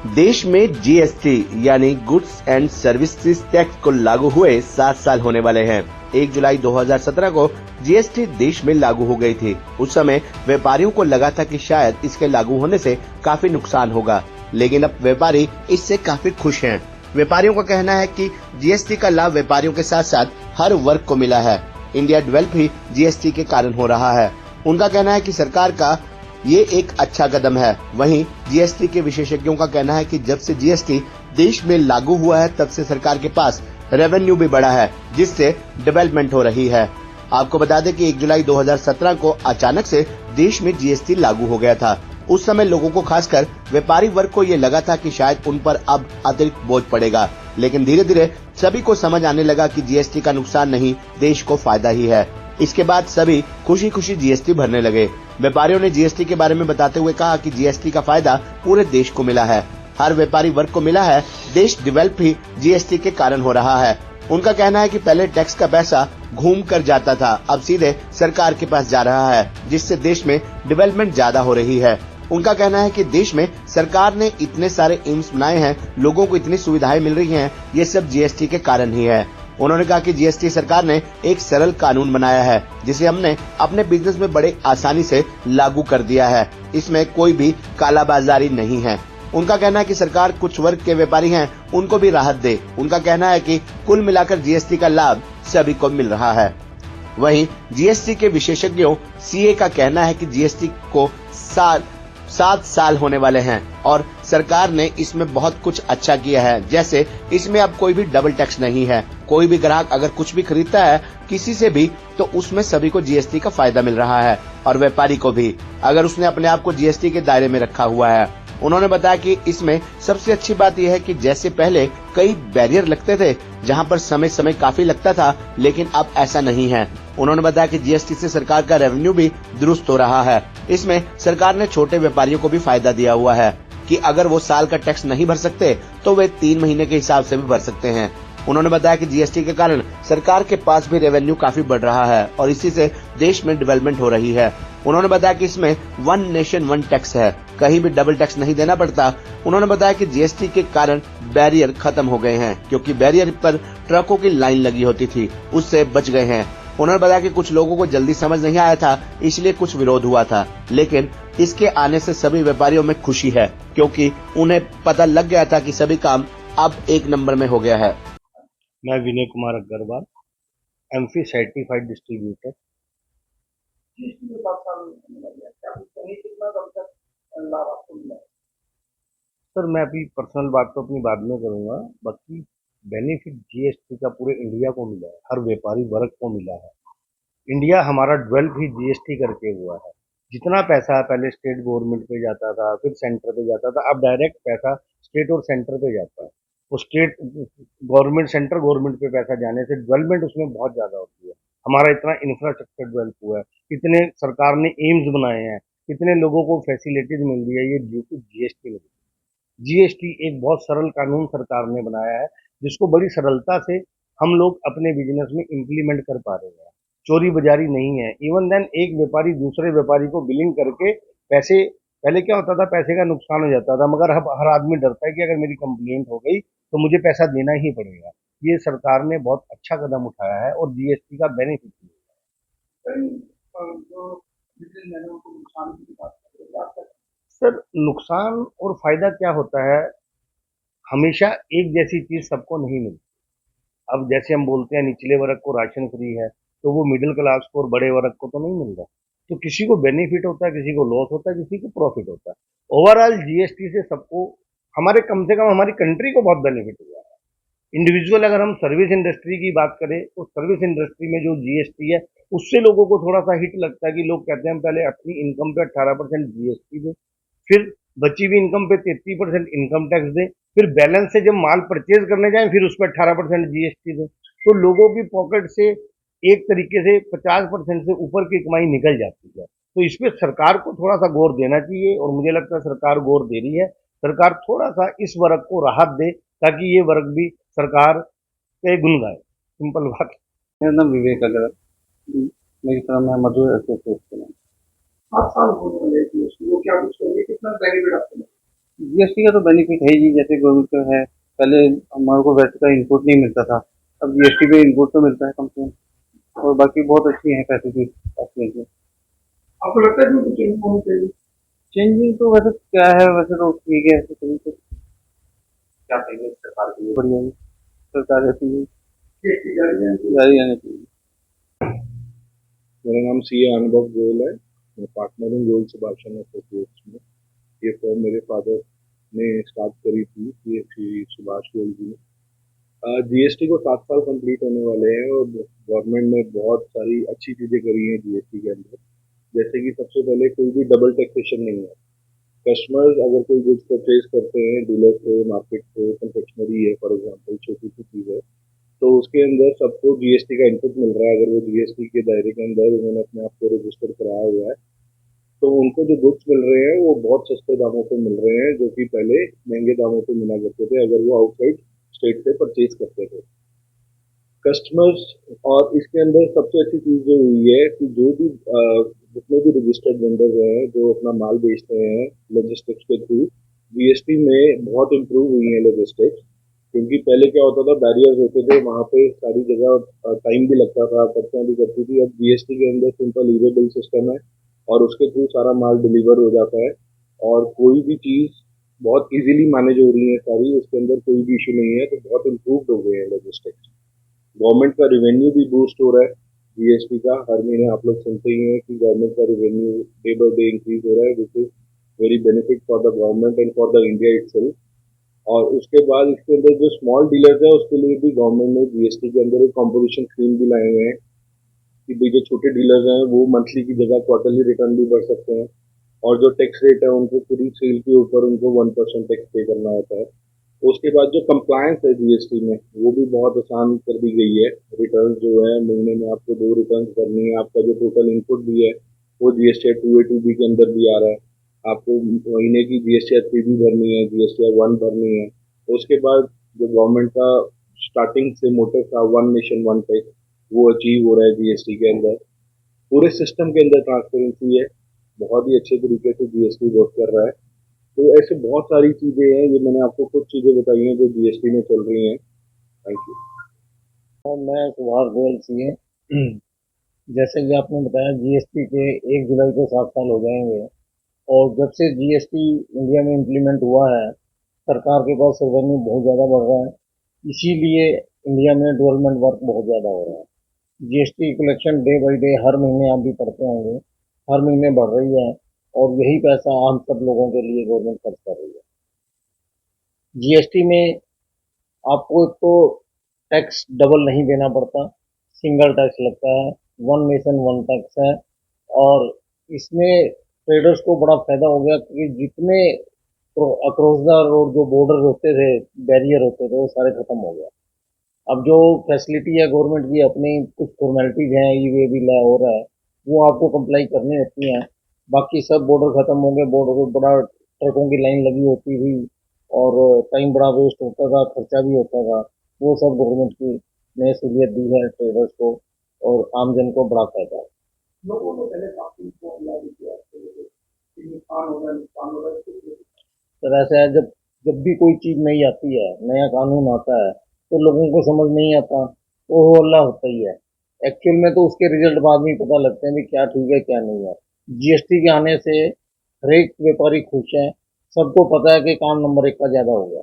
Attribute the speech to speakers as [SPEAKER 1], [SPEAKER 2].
[SPEAKER 1] देश में जीएसटी यानी गुड्स एंड सर्विसेज टैक्स को लागू हुए 7 साल होने वाले हैं। 1 जुलाई 2017 को जीएसटी देश में लागू हो गई थी। उस समय व्यापारियों को लगा था कि शायद इसके लागू होने से काफी नुकसान होगा, लेकिन अब व्यापारी इससे काफी खुश हैं। व्यापारियों का कहना है कि जीएसटी का लाभ व्यापारियों के साथ साथ हर वर्ग को मिला है। इंडिया डेवलप ही जीएसटी के कारण हो रहा है। उनका कहना है कि सरकार का ये एक अच्छा कदम है। वहीं जीएसटी के विशेषज्ञों का कहना है कि जब से जीएसटी देश में लागू हुआ है तब से सरकार के पास रेवेन्यू भी बढ़ा है, जिससे डेवलपमेंट हो रही है। आपको बता दें कि 1 जुलाई 2017 को अचानक से देश में जीएसटी लागू हो गया था। उस समय लोगों को, खासकर व्यापारी वर्ग को ये लगा था कि शायद उन पर अब अतिरिक्त बोझ पड़ेगा, लेकिन धीरे धीरे सभी को समझ आने लगा कि जीएसटी का नुकसान नहीं, देश को फायदा ही है। इसके बाद सभी खुशी खुशी जीएसटी भरने लगे। व्यापारियों ने जीएसटी के बारे में बताते हुए कहा कि जीएसटी का फायदा पूरे देश को मिला है, हर व्यापारी वर्ग को मिला है। देश डेवलप ही जीएसटी के कारण हो रहा है। उनका कहना है कि पहले टैक्स का पैसा घूम कर जाता था, अब सीधे सरकार के पास जा रहा है, जिससे देश में डेवलपमेंट ज्यादा हो रही है। उनका कहना है कि देश में सरकार ने इतने सारे एम्स बनाए हैं, लोगों को इतनी सुविधाएं मिल रही हैं, ये सब जीएसटी के कारण ही है। उन्होंने कहा कि जीएसटी सरकार ने एक सरल कानून बनाया है, जिसे हमने अपने बिजनेस में बड़े आसानी से लागू कर दिया है। इसमें कोई भी कालाबाजारी नहीं है। उनका कहना है कि सरकार कुछ वर्ग के व्यापारी हैं, उनको भी राहत दे। उनका कहना है कि कुल मिलाकर जीएसटी का लाभ सभी को मिल रहा है। वहीं जीएसटी के विशेषज्ञों सीए का कहना है कि जीएसटी को 7 साल होने वाले हैं और सरकार ने इसमें बहुत कुछ अच्छा किया है। जैसे इसमें अब कोई भी डबल टैक्स नहीं है। कोई भी ग्राहक अगर कुछ भी खरीदता है किसी से भी, तो उसमें सभी को जीएसटी का फायदा मिल रहा है, और व्यापारी को भी, अगर उसने अपने आप को जीएसटी के दायरे में रखा हुआ है। उन्होंने बताया कि इसमें सबसे अच्छी बात यह है कि जैसे पहले कई बैरियर लगते थे, जहां पर समय काफी लगता था, लेकिन अब ऐसा नहीं है। उन्होंने बताया कि जीएसटी से सरकार का रेवेन्यू भी दुरुस्त हो रहा है। इसमें सरकार ने छोटे व्यापारियों को भी फायदा दिया हुआ है कि अगर वो साल का टैक्स नहीं भर सकते तो वे 3 महीने के हिसाब से भी भर सकते हैं। उन्होंने बताया कि जीएसटी के कारण सरकार के पास भी रेवेन्यू काफी बढ़ रहा है और इसी से देश में डेवलपमेंट हो रही है। उन्होंने बताया कि इसमें 1 नेशन 1 टैक्स है, कहीं भी डबल टैक्स नहीं देना पड़ता। उन्होंने बताया कि जीएसटी के कारण बैरियर खत्म हो गए हैं, क्योंकि बैरियर पर ट्रकों की लाइन लगी होती थी, उससे बच गए हैं। उन्होंने बताया कि कुछ लोगों को जल्दी समझ नहीं आया था, इसलिए कुछ विरोध हुआ था, लेकिन इसके आने से सभी व्यापारियों में खुशी है, क्योंकि उन्हें पता लग गया था कि सभी काम अब 1 नंबर में हो गया है।
[SPEAKER 2] मैं Vinay Kumar Agarwal, MF certified distributor. Sir, मैं अभी पर्सनल बात तो अपनी बाद में करूंगा। बाकी बेनिफिट जीएसटी का पूरे इंडिया को मिला है, हर व्यापारी वर्ग को मिला है। इंडिया हमारा डेवलप ही जीएसटी करके हुआ है। जितना पैसा पहले स्टेट गवर्नमेंट पे जाता था, फिर सेंटर पे जाता था, अब डायरेक्ट पैसा स्टेट और सेंटर पे जाता है। वो स्टेट गवर्नमेंट, सेंटर गवर्नमेंट पे पैसा जाने से डेवलपमेंट उसमें बहुत ज्यादा होती है। हमारा इतना इंफ्रास्ट्रक्चर डेवलप हुआ है, कितने सरकार ने एम्स बनाए हैं, कितने लोगों को फैसिलिटीज मिल रही है, ये ड्यू टू जीएसटी। जीएसटी एक बहुत सरल कानून सरकार ने बनाया है, जिसको बड़ी सरलता से हम लोग अपने बिजनेस में इम्प्लीमेंट कर पा रहे हैं। चोरी बजारी नहीं है। इवन देन एक व्यापारी दूसरे व्यापारी को बिलिंग करके पैसे, पहले क्या होता था, पैसे का नुकसान हो जाता था, मगर अब हर आदमी डरता है कि अगर मेरी कंप्लेंट हो गई तो मुझे पैसा देना ही पड़ेगा। ये सरकार ने बहुत अच्छा कदम उठाया है और जीएसटी का बेनिफिट है। सर, नुकसान और फायदा क्या होता है, हमेशा एक जैसी चीज सबको नहीं मिलती। अब जैसे हम बोलते हैं निचले वर्ग को राशन फ्री है, तो वो मिडिल क्लास को और बड़े वर्ग को तो नहीं मिल रहा। तो किसी को बेनिफिट होता है, किसी को लॉस होता है, किसी को प्रॉफिट होता है। ओवरऑल जीएसटी से सबको, हमारे कम से कम हमारी कंट्री को बहुत बेनिफिट हुआ है। इंडिविजुअल अगर हम सर्विस इंडस्ट्री की बात करें तो सर्विस इंडस्ट्री में जो जीएसटी है उससे लोगों को थोड़ा सा हिट लगता है कि लोग कहते हैं हम पहले अपनी इनकम पे 18% जीएसटी दें, फिर बची हुई इनकम पे 33% इनकम टैक्स दें, फिर बैलेंस से जब माल परचेज करने जाएं फिर उस पर 18% जीएसटी दें। तो लोगों की पॉकेट से एक तरीके से 50% से ऊपर की कमाई निकल जाती है। तो इस पे सरकार को थोड़ा सा गौर देना चाहिए और मुझे लगता है सरकार गौर दे रही है। सरकार थोड़ा सा इस वर्ग को राहत दे ताकि ये वर्ग भी सरकार के गुण गाए। सिंपल बात।
[SPEAKER 3] मेरा नाम विवेक अग्रवाल, मेरी फर्म है मधुर एसोसिएट्स के नाम।
[SPEAKER 4] 7 साल होने वाले हैं, वो क्या कुछ करेंगे, कितना बेनिफिट आपको?
[SPEAKER 3] जीएसटी का तो बेनिफिट है ही, जैसे गवर्नमेंट का है। पहले हमारे को वैट का इनपुट नहीं मिलता था, अब जीएसटी पे इनपुट तो मिलता है कम से कम। और बाकी बहुत अच्छी है फैसिलिटी काफी अच्छी।
[SPEAKER 2] आपको लगता है कि चेंज होनी चाहिए?
[SPEAKER 3] चेंजिंग तो वैसे क्या है, वैसे तो ठीक है, ऐसे सभी तो
[SPEAKER 2] क्या कहेंगे सरकार के लिए?
[SPEAKER 3] बढ़िया है। सरकार ऐसी है,
[SPEAKER 2] जीएसटी जारी है।
[SPEAKER 3] जारी रहनी चाहिए।
[SPEAKER 4] मेरा नाम सीए अनुभव गोयल है। मैं पार्टनर हूँ गोयल सुभाषचंद्र एसोसिएट्स में। ये फर्म मेरे फादर ने स्टार्ट करी थी, ये श्री सुभाष गोयल जी ने। जीएसटी को 7 साल कंप्लीट होने वाले हैं और गवर्नमेंट ने बहुत सारी अच्छी चीजें करी हैं जीएसटी के अंदर। जैसे कि सबसे पहले कोई भी डबल टैक्सेशन नहीं है। कस्टमर्स अगर कोई गुड्स परचेज करते हैं डीलर से, मार्केट से, कन्फेक्शनरी है फॉर एग्जाम्पल, छोटी सी चीज है, तो उसके अंदर सबको जीएसटी का इनपुट मिल रहा है। अगर वो जीएसटी के दायरे के अंदर उन्होंने अपने आप को रजिस्टर कराया हुआ है, तो उनको जो गुड्स मिल रहे हैं वो बहुत सस्ते दामों पे मिल रहे हैं, जो कि पहले महंगे दामों पे मिला करते थे अगर वो आउटसाइड स्टेट से परचेज करते थे कस्टमर्स। और इसके अंदर सबसे अच्छी चीज जो हुई है कि जो भी जितने भी रजिस्टर्ड वेंडर्स हैं जो अपना माल बेचते हैं लॉजिस्टिक्स के थ्रू, जीएसटी में बहुत इम्प्रूव हुई है लॉजिस्टिक्स। क्योंकि पहले क्या होता था, बैरियर्स होते थे वहां पे, सारी जगह टाइम भी लगता था, पर्चियां भी करती थी। अब जीएसटी के अंदर सिंपल ई वे बिल सिस्टम है और उसके थ्रू सारा माल डिलीवर हो जाता है और कोई भी चीज बहुत इजीली मैनेज हो रही है सारी, उसके अंदर कोई भी इशू नहीं है। तो बहुत इम्प्रूव हो गए हैं लॉजिस्टिक्स। गवर्नमेंट का रिवेन्यू भी बूस्ट हो रहा है जीएसटी का। हर महीने आप लोग सुनते ही हैं कि गवर्नमेंट का revenue day by day increase हो रहा है, which is very benefit for the government and for the India itself. और उसके बाद इसके अंदर जो स्मॉल डीलर्स है उसके लिए भी गवर्नमेंट ने जीएसटी के अंदर एक कॉम्पोजिशन स्कीम भी लाए हुए हैं कि भाई जो छोटे डीलर्स हैं वो मंथली की जगह क्वार्टरली रिटर्न भी भर सकते हैं। और जो टैक्स रेट है उनको पूरी सेल के ऊपर उनको 1% टैक्स पे करना होता है। उसके बाद जो कंप्लायंस है जीएसटी में वो भी बहुत आसान कर दी गई है। रिटर्न जो है महीने में आपको 2 रिटर्न करनी है। आपका जो टोटल इनपुट भी है वो जीएसटी 2A 2B के अंदर भी आ रहा है। आपको महीने की जीएसटी 3 भी भरनी है, जीएसटी 1 भरनी है। उसके बाद जो गवर्नमेंट का स्टार्टिंग से मोटिव था, वन नेशन वन टैक्स, वो अचीव हो रहा है जीएसटी के अंदर। पूरे सिस्टम के अंदर ट्रांसपेरेंसी है, बहुत ही अच्छे तरीके से जीएसटी वर्क कर रहा है। तो ऐसे बहुत सारी चीजें हैं, ये मैंने आपको कुछ चीजें बताई हैं जो जीएसटी में चल रही हैं। Thank you.
[SPEAKER 5] मैं सुभाष गोयल सीए। जैसे कि आपने बताया जीएसटी के 1 जुलाई को 7 साल हो जाएंगे और जब से जीएसटी इंडिया में इम्प्लीमेंट हुआ है सरकार के पास रेवेन्यू बहुत ज़्यादा बढ़ रहा है, इसीलिए इंडिया में डेवलपमेंट वर्क बहुत ज़्यादा हो रहा है। GST collection day by day हर महीने आप भी पढ़ते होंगे, हर महीने बढ़ रही है और यही पैसा हम सब लोगों के लिए गवर्नमेंट खर्च कर रही है। जीएसटी में आपको एक तो टैक्स डबल नहीं देना पड़ता, सिंगल टैक्स लगता है, वन नेशन वन टैक्स है। और इसमें ट्रेडर्स को बड़ा फायदा हो गया कि जितने अक्रॉस द रोड जो बॉर्डर होते थे, बैरियर होते थे, वो सारे खत्म हो गए। अब जो फैसिलिटी है गवर्नमेंट की, अपनी कुछ फॉर्मेलिटीज हैं, ई वे भी हो रहा है, वो आपको कंप्लाई करनी होती हैं। बाकी सब बॉर्डर खत्म हो गए, बॉर्डर पर बड़ा ट्रकों की लाइन लगी होती थी और टाइम बड़ा वेस्ट होता था, खर्चा भी होता था। वो सब गवर्नमेंट की नई सहूलियत दी है ट्रेडर्स को और आमजन को बड़ा फायदा है।
[SPEAKER 2] लोगों को पहले काफी नुकसान हो रहा है, नुकसान हो रहा है।
[SPEAKER 5] तो ऐसा है, जब जब भी कोई चीज़ नई आती है, नया कानून आता है, तो लोगों को समझ नहीं आता, तो वो हल्ला होता ही है। एक्चुअल में तो उसके रिजल्ट बाद में ही पता लगते हैं कि क्या ठीक है क्या नहीं है। जीएसटी के आने से हर एक व्यापारी खुश है, सबको पता है कि काम नंबर 1 का ज़्यादा हो गया।